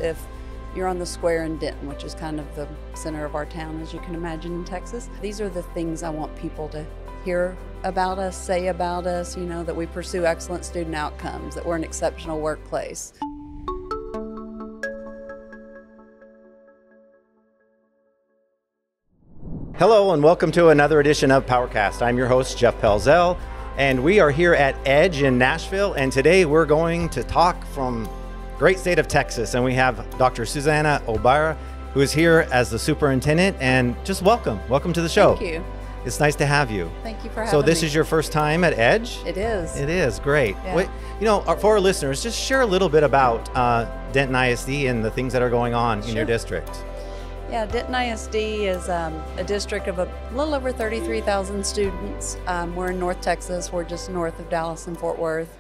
if you're on the square in Denton, which is kind of the center of our town, as you can imagine, in Texas. These are the things I want people to hear about us, say about us, that we pursue excellent student outcomes, that we're an exceptional workplace. Hello and welcome to another edition of Powercast. I'm your host, Jeff Pelzel, and we are here at Edge in Nashville, and today we're going to talk from great state of Texas, and we have Dr. Susannah O'Bara, who is here as the superintendent, and just welcome to the show. Thank you. It's nice to have you. Thank you for having me. So this is your first time at Edge? It is. It is, great. Yeah. For our listeners, just share a little bit about Denton ISD and the things that are going on in your district. Yeah, Denton ISD is a district of a little over 33,000 students. We're in North Texas. We're just north of Dallas and Fort Worth.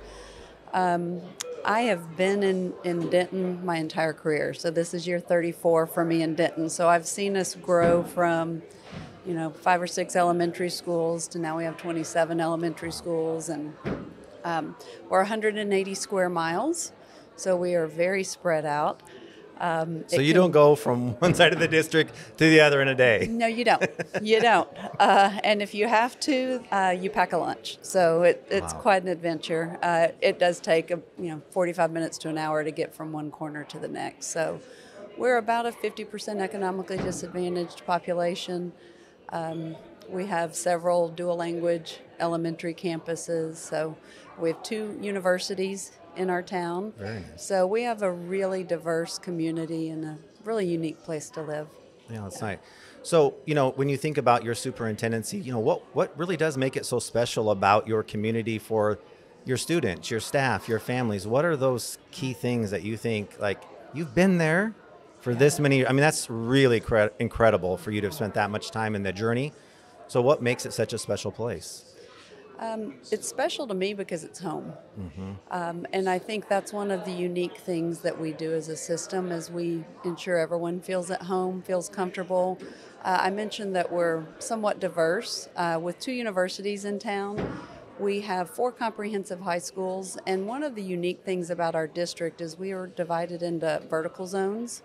I have been in Denton my entire career, so this is year 34 for me in Denton. So I've seen us grow from 5 or 6 elementary schools to now we have 27 elementary schools, and we're 180 square miles, so we are very spread out. So you don't go from one side of the district to the other in a day? No, you don't. You don't. And if you have to, you pack a lunch. So it's quite an adventure. It does take 45 minutes to an hour to get from one corner to the next. So we're about a 50% economically disadvantaged population. We have several dual language elementary campuses. So we have 2 universities in our town. Very nice. So we have a really diverse community and a really unique place to live. Yeah, that's nice. So, when you think about your superintendency, what really does make it so special about your community for your students, your staff, your families? What are those key things that you think, you've been there for this many, that's really incredible for you to have spent that much time in the journey. So what makes it such a special place? It's special to me because it's home. Mm-hmm. And I think that's one of the unique things that we do as a system is we ensure everyone feels at home, feels comfortable. I mentioned that we're somewhat diverse. With 2 universities in town, we have 4 comprehensive high schools, and one of the unique things about our district is we are divided into vertical zones.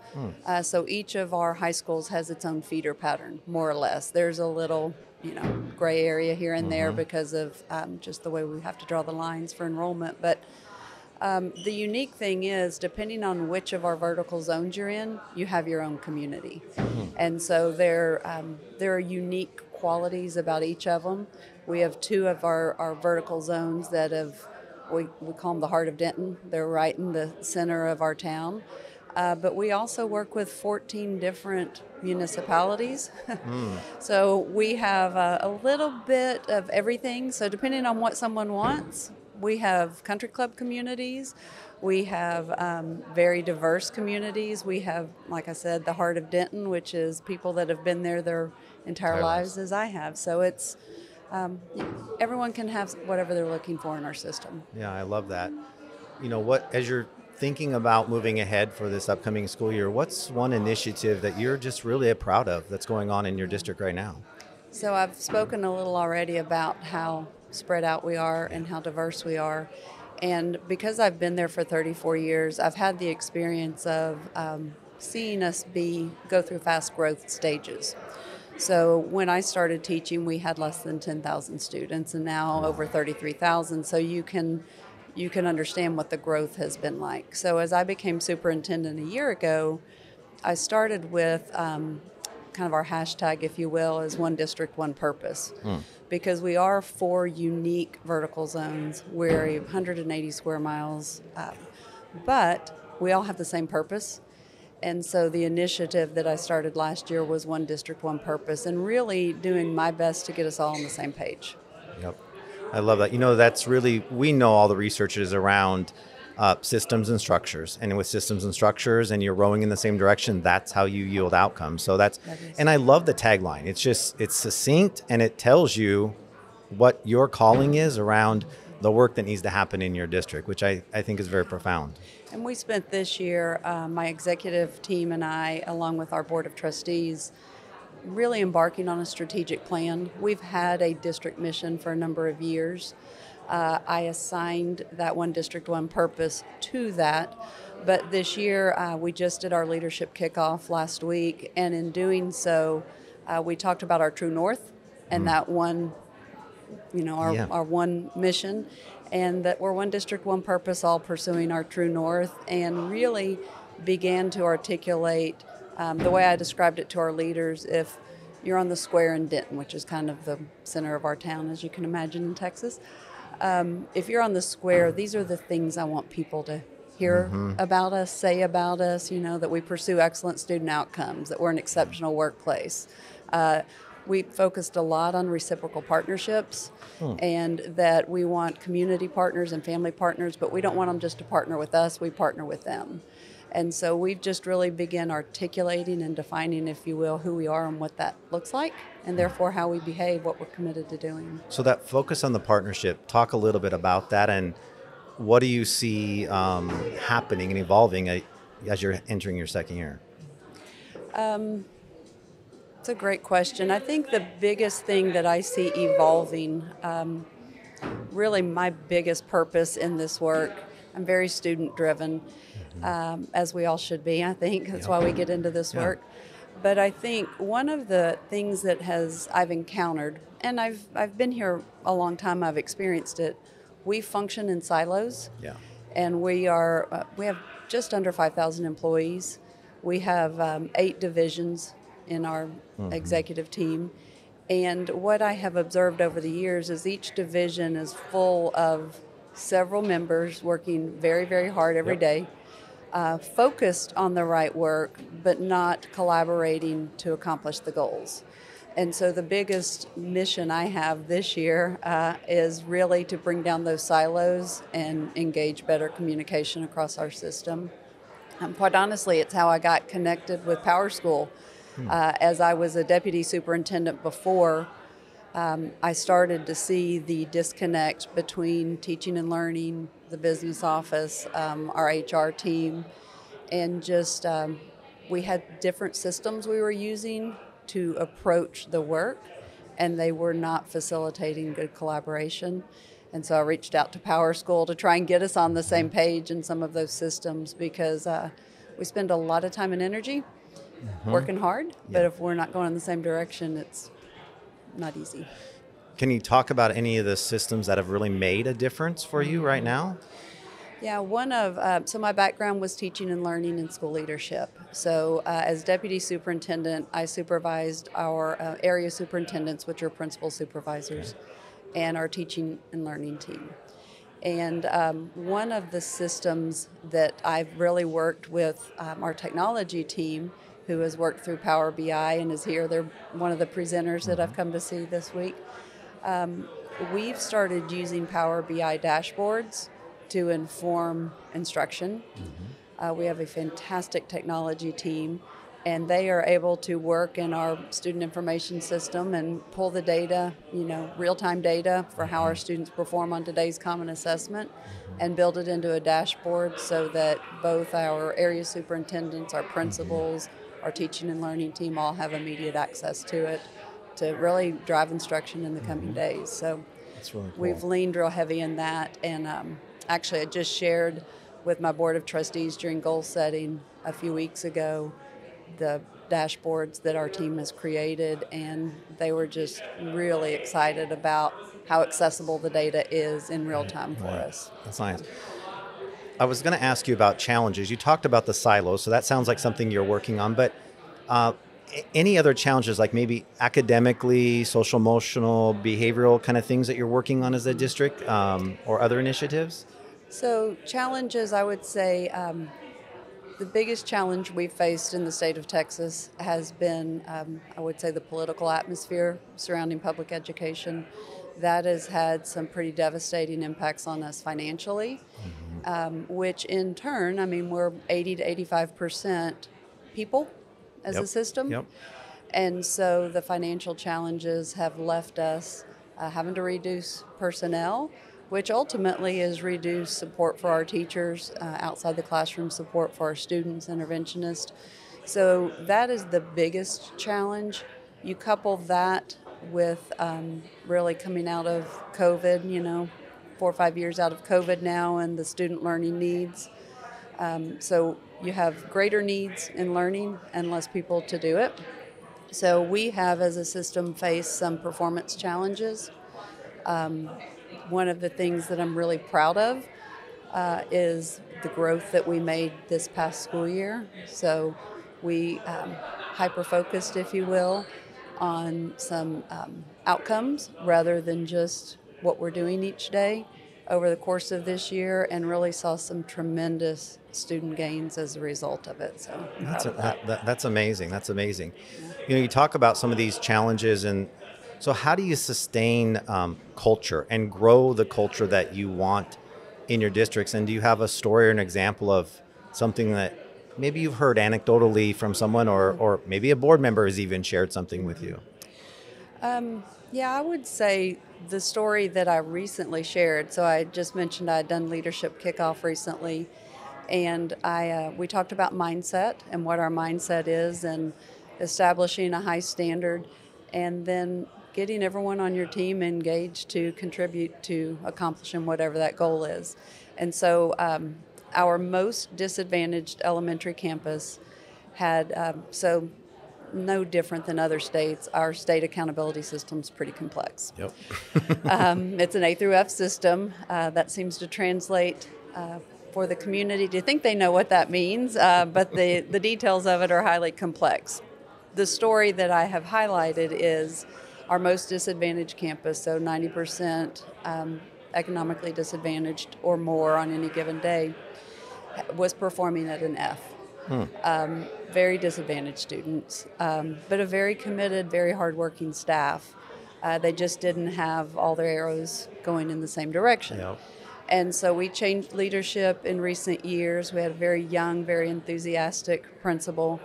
So each of our high schools has its own feeder pattern, more or less. There's a little gray area here and there because of just the way we have to draw the lines for enrollment. But the unique thing is, depending on which of our vertical zones you're in, you have your own community. And so there are unique qualities about each of them. We have 2 of our vertical zones that we call them the heart of Denton. They're right in the center of our town. But we also work with 14 different municipalities. So we have a little bit of everything. So depending on what someone wants, we have country club communities. We have very diverse communities. We have, like I said, the heart of Denton, which is people that have been there their entire lives as I have. So it's everyone can have whatever they're looking for in our system. Yeah, I love that. As you're thinking about moving ahead for this upcoming school year, what's one initiative that you're just really proud of that's going on in your district right now? So I've spoken a little already about how spread out we are and how diverse we are. And because I've been there for 34 years, I've had the experience of seeing us go through fast growth stages. So when I started teaching, we had less than 10,000 students, and now over 33,000. So you can understand what the growth has been like. So as I became superintendent a year ago, I started with kind of our hashtag, if you will, is one district, one purpose. Because we are 4 unique vertical zones. We're 180 square miles, but we all have the same purpose. And so the initiative that I started last year was one district, one purpose, and really doing my best to get us all on the same page. Yep. I love that. That's really, we know all the research is around systems and structures. And with systems and structures and you're rowing in the same direction, that's how you yield outcomes. So and I love the tagline. It's succinct and it tells you what your calling is around the work that needs to happen in your district, which I think is very profound. And we spent this year, my executive team and I, along with our board of trustees, really embarking on a strategic plan. We've had a district mission for a number of years. I assigned that one district, one purpose to that But this year, we just did our leadership kickoff last week, and in doing so, we talked about our true north and that one, our one mission, and that we're one district, one purpose, all pursuing our true north, and really began to articulate the way I described it to our leaders. If you're on the square in Denton, which is kind of the center of our town, as you can imagine in Texas, if you're on the square, these are the things I want people to hear about us, say about us, that we pursue excellent student outcomes, that we're an exceptional workplace. We focused a lot on reciprocal partnerships and that we want community partners and family partners, but we don't want them just to partner with us, we partner with them. And so we've just really begun articulating and defining, if you will, who we are and what that looks like, and therefore how we behave, what we're committed to doing. So that focus on the partnership, talk a little bit about that, and what do you see happening and evolving as you're entering your second year? It's a great question. I think the biggest thing that I see evolving, really my biggest purpose in this work, I'm very student driven, as we all should be, I think. That's why we get into this work. But I think one of the things that I've encountered, and I've been here a long time, I've experienced it, we function in silos. Yeah. And we have just under 5,000 employees. We have 8 divisions in our executive team. And what I have observed over the years is each division is full of several members working very, very hard every day, focused on the right work, but not collaborating to accomplish the goals. And so the biggest mission I have this year is really to bring down those silos and engage better communication across our system. Quite honestly, it's how I got connected with PowerSchool. As I was a deputy superintendent before, I started to see the disconnect between teaching and learning, the business office, our HR team, and just we had different systems we were using to approach the work, and they were not facilitating good collaboration. And so I reached out to PowerSchool to try and get us on the same page in some of those systems, because we spend a lot of time and energy working hard, but if we're not going in the same direction, it's not easy. Can you talk about any of the systems that have really made a difference for you right now? Yeah, so my background was teaching and learning and school leadership. So as deputy superintendent, I supervised our area superintendents, which are principal supervisors, and our teaching and learning team. And one of the systems that I've really worked with our technology team, who has worked through Power BI and is here, they're one of the presenters that I've come to see this week. We've started using Power BI dashboards to inform instruction. We have a fantastic technology team, and they are able to work in our student information system and pull the data, real-time data for how our students perform on today's common assessment, and build it into a dashboard so that both our area superintendents, our principals, our teaching and learning team all have immediate access to it to really drive instruction in the coming days. So That's really cool. We've leaned real heavy in that, and actually I just shared with my board of trustees during goal setting a few weeks ago the dashboards that our team has created, and they were just really excited about how accessible the data is in real time for us. That's nice. I was going to ask you about challenges. You talked about the silos, so that sounds like something you're working on, but any other challenges, like maybe academically, social, emotional, behavioral kind of things that you're working on as a district, or other initiatives? So challenges, I would say, the biggest challenge we've faced in the state of Texas has been, I would say, the political atmosphere surrounding public education. That has had some pretty devastating impacts on us financially, which in turn, we're 80 to 85% people as a system. And so the financial challenges have left us having to reduce personnel, which ultimately is reduced support for our teachers, outside the classroom support for our students, interventionists. So that is the biggest challenge. You couple that with really coming out of COVID, 4 or 5 years out of COVID now, and the student learning needs. So you have greater needs in learning and less people to do it. So we have, as a system, faced some performance challenges. One of the things that I'm really proud of is the growth that we made this past school year. So we hyper-focused, if you will, on some outcomes rather than just what we're doing each day over the course of this year, and really saw some tremendous student gains as a result of it. So I'm proud of that. That's amazing. That's amazing. You know, you talk about some of these challenges, and so how do you sustain culture and grow the culture that you want in your districts? And do you have a story or an example of something that maybe you've heard anecdotally from someone, or maybe a board member has even shared something with you? Yeah, I would say the story that I recently shared. So I just mentioned I'd done leadership kickoff recently, and we talked about mindset and what our mindset is, and establishing a high standard, and then getting everyone on your team engaged to contribute to accomplishing whatever that goal is. And so our most disadvantaged elementary campus had no different than other states. Our state accountability system is pretty complex. Yep. It's an A through F system that seems to translate for the community to think they know what that means, but the details of it are highly complex. The story that I have highlighted is our most disadvantaged campus, so 90% economically disadvantaged or more on any given day, was performing at an F. Very disadvantaged students, but a very committed, very hardworking staff. They just didn't have all their arrows going in the same direction. Yep. And so we changed leadership in recent years. We had a very young, very enthusiastic principal,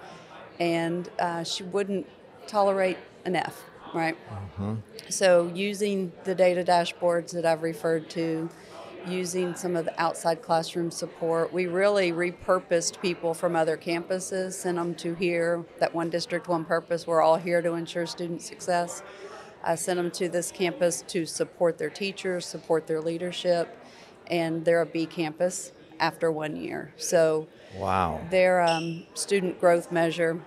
and she wouldn't tolerate an F, right? So using the data dashboards that I've referred to, using some of the outside classroom support, we really repurposed people from other campuses, sent them to here, that one district, one purpose. We're all here to ensure student success. I sent them to this campus to support their teachers, support their leadership, and they're a B campus after 1 year. So Wow. their student growth measure,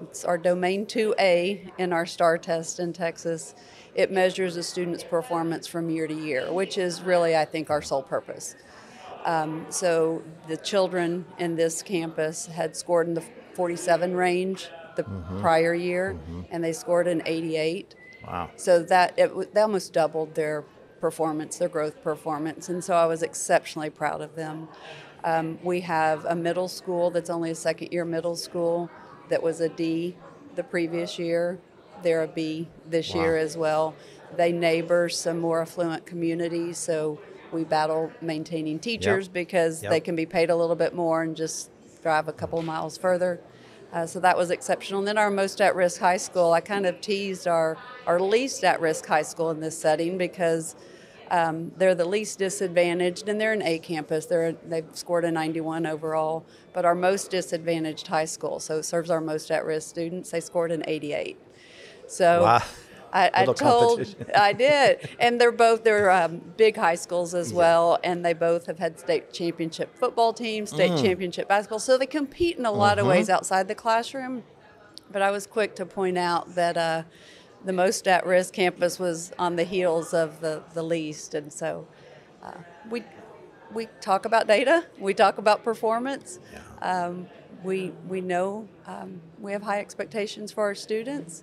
it's our domain 2A in our STAR test in Texas. It measures a student's performance from year to year, which is really, I think, our sole purpose. So the children in this campus had scored in the 47 range the prior year, and they scored an 88. Wow. So they almost doubled their performance, their growth performance, and so I was exceptionally proud of them. We have a middle school that's only a second-year middle school that was a D the previous year. They're a B this year as well. They neighbor some more affluent communities, so we battle maintaining teachers because they can be paid a little bit more and just drive a couple of miles further. So that was exceptional. And then our most at-risk high school, I kind of teased our least at-risk high school in this setting because they're the least disadvantaged, and they're an A campus. They've scored a 91 overall, but our most disadvantaged high school, so it serves our most at-risk students, they scored an 88. So Wow. I did, and they're big high schools as well, and they both have had state championship football teams, state championship basketball, so they compete in a lot of ways outside the classroom. But I was quick to point out that the most at-risk campus was on the heels of the least, and so we talk about data, we talk about performance. We know we have high expectations for our students.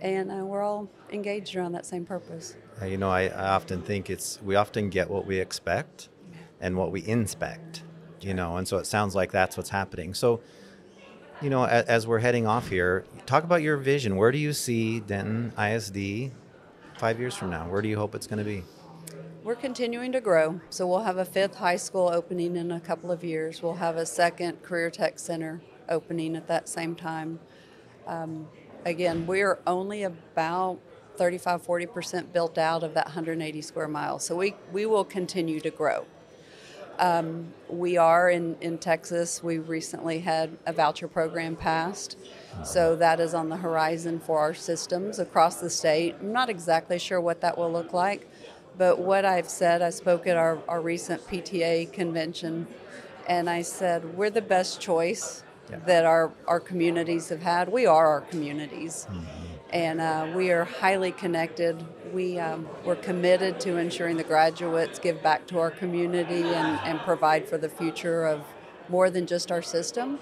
And we're all engaged around that same purpose. You know, I often think we often get what we expect and what we inspect, you know, and so it sounds like that's what's happening. So, you know, as we're heading off here, talk about your vision. Where do you see Denton ISD 5 years from now? Where do you hope it's going to be? We're continuing to grow. So we'll have a 5th high school opening in a couple of years. We'll have a 2nd Career Tech Center opening at that same time. Again, we're only about 35-40% built out of that 180 square miles. So we will continue to grow. We are in Texas. We recently had a voucher program passed. So that is on the horizon for our systems across the state. I'm not exactly sure what that will look like, but what I've said, I spoke at our recent PTA convention, And I said, we're the best choice that our communities have had. We are our communities. And we are highly connected. We're committed to ensuring the graduates give back to our community and provide for the future of more than just our system.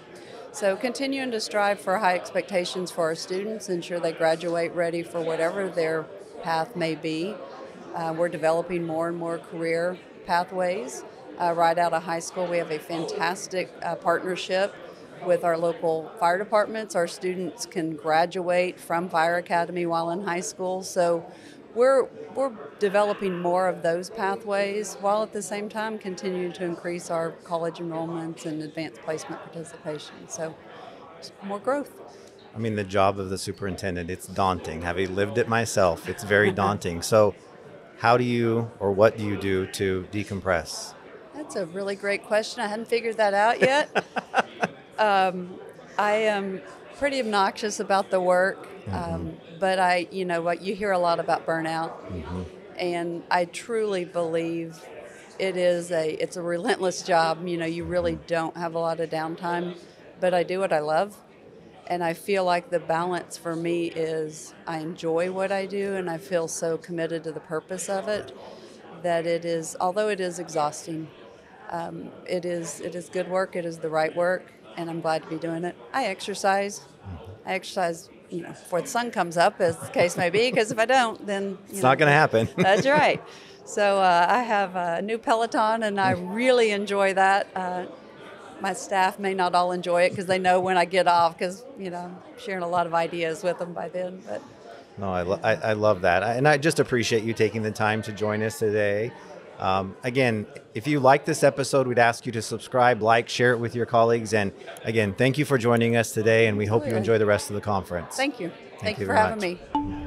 So continuing to strive for high expectations for our students, ensure they graduate ready for whatever their path may be. We're developing more and more career pathways. Right out of high school, we have a fantastic partnership with our local fire departments. Our students can graduate from Fire Academy while in high school. So we're developing more of those pathways while at the same time continuing to increase our college enrollments and advanced placement participation. So just more growth. I mean, the job of the superintendent, it's daunting. Having lived it myself, it's very daunting. So how do you, or what do you do to decompress? That's a really great question. I hadn't figured that out yet. I am pretty obnoxious about the work, but you hear a lot about burnout, and I truly believe it's a relentless job. You really don't have a lot of downtime, but I do what I love, and I feel like the balance for me is I enjoy what I do, and I feel so committed to the purpose of it that it is, although it is exhausting, it is good work. It is the right work. And I'm glad to be doing it. I exercise. Before the sun comes up, as the case may be, because if I don't, then it's not going to happen. That's right. So I have a new Peloton, and I really enjoy that. My staff may not all enjoy it because they know when I get off, because I'm sharing a lot of ideas with them by then. But no, I love that, and I just appreciate you taking the time to join us today. Again, if you like this episode, we'd ask you to subscribe, like, share it with your colleagues. And again, thank you for joining us today, and we hope you enjoy the rest of the conference. Thank you. Thank you for very having much. me.